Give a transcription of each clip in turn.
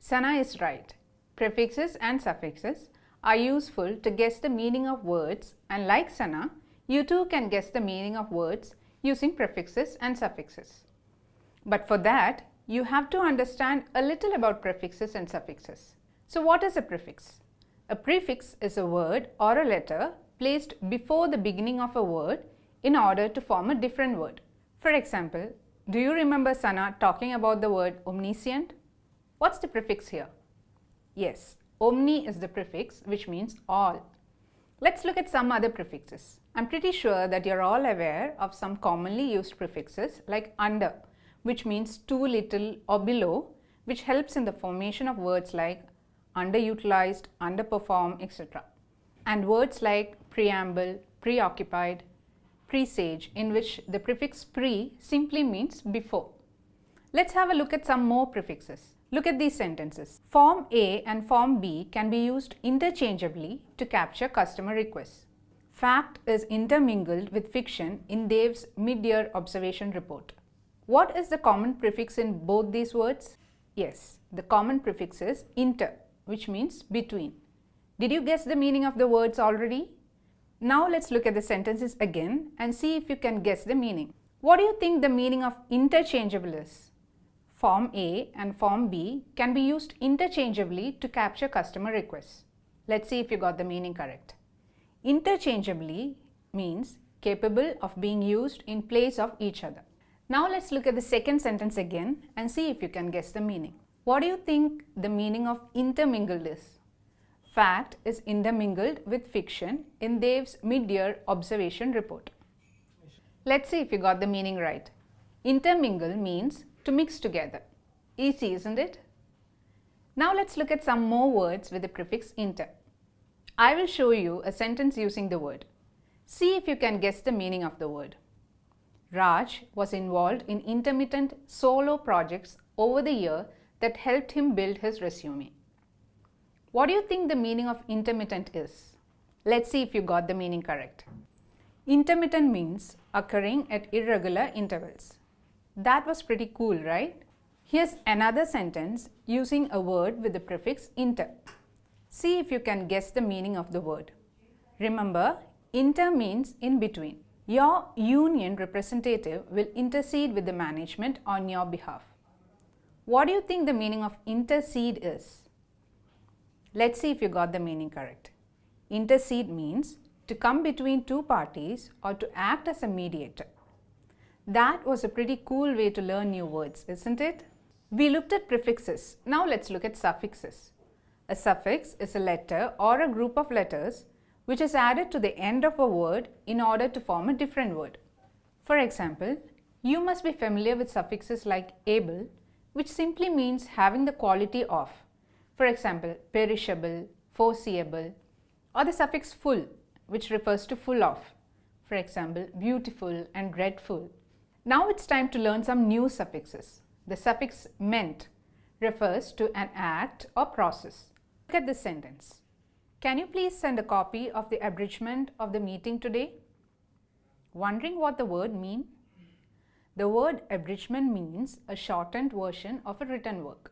Sana is right. Prefixes and suffixes are useful to guess the meaning of words, and like Sana, you too can guess the meaning of words using prefixes and suffixes. But for that, you have to understand a little about prefixes and suffixes. So what is a prefix? A prefix is a word or a letter placed before the beginning of a word in order to form a different word. For example, do you remember Sana talking about the word omniscient? What's the prefix here? Yes, omni is the prefix, which means all. Let's look at some other prefixes. I'm pretty sure that you're all aware of some commonly used prefixes like under, which means too little or below, which helps in the formation of words like underutilized, underperform, etc. And words like preamble, preoccupied, presage, in which the prefix pre simply means before. Let's have a look at some more prefixes. Look at these sentences. Form A and Form B can be used interchangeably to capture customer requests. Fact is intermingled with fiction in Dave's mid-year observation report. What is the common prefix in both these words? Yes, the common prefix is inter, which means between. Did you guess the meaning of the words already? Now let's look at the sentences again and see if you can guess the meaning. What do you think the meaning of interchangeable is? Form A and Form B can be used interchangeably to capture customer requests. Let's see if you got the meaning correct. Interchangeably means capable of being used in place of each other. Now let's look at the second sentence again and see if you can guess the meaning. What do you think the meaning of intermingled is? Fact is intermingled with fiction in Dave's mid-year observation report. Let's see if you got the meaning right. Intermingle means to mix together. Easy, isn't it? Now let's look at some more words with the prefix inter. I will show you a sentence using the word. See if you can guess the meaning of the word. Raj was involved in intermittent solo projects over the year that helped him build his resume. What do you think the meaning of intermittent is? Let's see if you got the meaning correct. Intermittent means occurring at irregular intervals. That was pretty cool, right? Here's another sentence using a word with the prefix inter. See if you can guess the meaning of the word. Remember, inter means in between. Your union representative will intercede with the management on your behalf. What do you think the meaning of intercede is? Let's see if you got the meaning correct. Intercede means to come between two parties or to act as a mediator. That was a pretty cool way to learn new words, isn't it? We looked at prefixes. Now let's look at suffixes. A suffix is a letter or a group of letters which is added to the end of a word in order to form a different word. For example, you must be familiar with suffixes like able, which simply means having the quality of. For example, perishable, foreseeable, or the suffix full, which refers to full of. For example, beautiful and dreadful. Now it's time to learn some new suffixes. The suffix ment refers to an act or process. Look at this sentence. Can you please send a copy of the abridgment of the meeting today? Wondering what the word means? The word abridgment means a shortened version of a written work.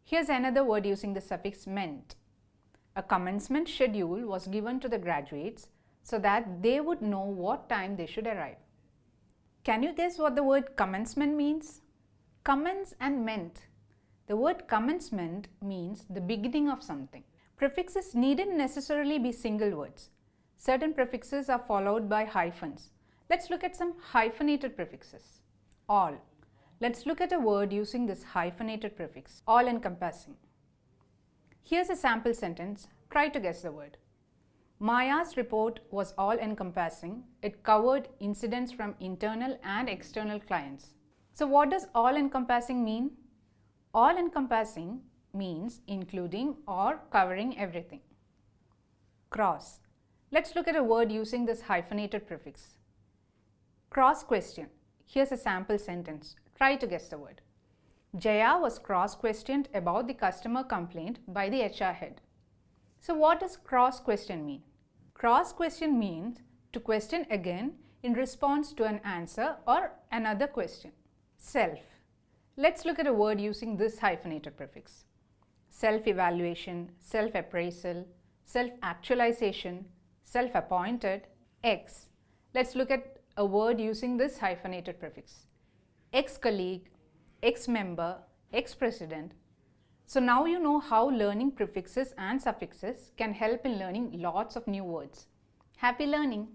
Here's another word using the suffix ment. A commencement schedule was given to the graduates so that they would know what time they should arrive. Can you guess what the word commencement means? Commence and ment. The word commencement means the beginning of something. Prefixes needn't necessarily be single words. Certain prefixes are followed by hyphens. Let's look at some hyphenated prefixes. All. Let's look at a word using this hyphenated prefix, all-encompassing. Here's a sample sentence. Try to guess the word. Maya's report was all-encompassing. It covered incidents from internal and external clients. So what does all-encompassing mean? All-encompassing means including or covering everything. Cross. Let's look at a word using this hyphenated prefix. Cross question. Here's a sample sentence. Try to guess the word. Jaya was cross-questioned about the customer complaint by the HR head. So what does cross-question mean? Cross-question means to question again in response to an answer or another question. Self. Let's look at a word using this hyphenated prefix. self-evaluation, self-appraisal, self-actualization, self-appointed, ex. Let's look at a word using this hyphenated prefix. Ex-colleague, ex-member, ex-president. So now you know how learning prefixes and suffixes can help in learning lots of new words. Happy learning!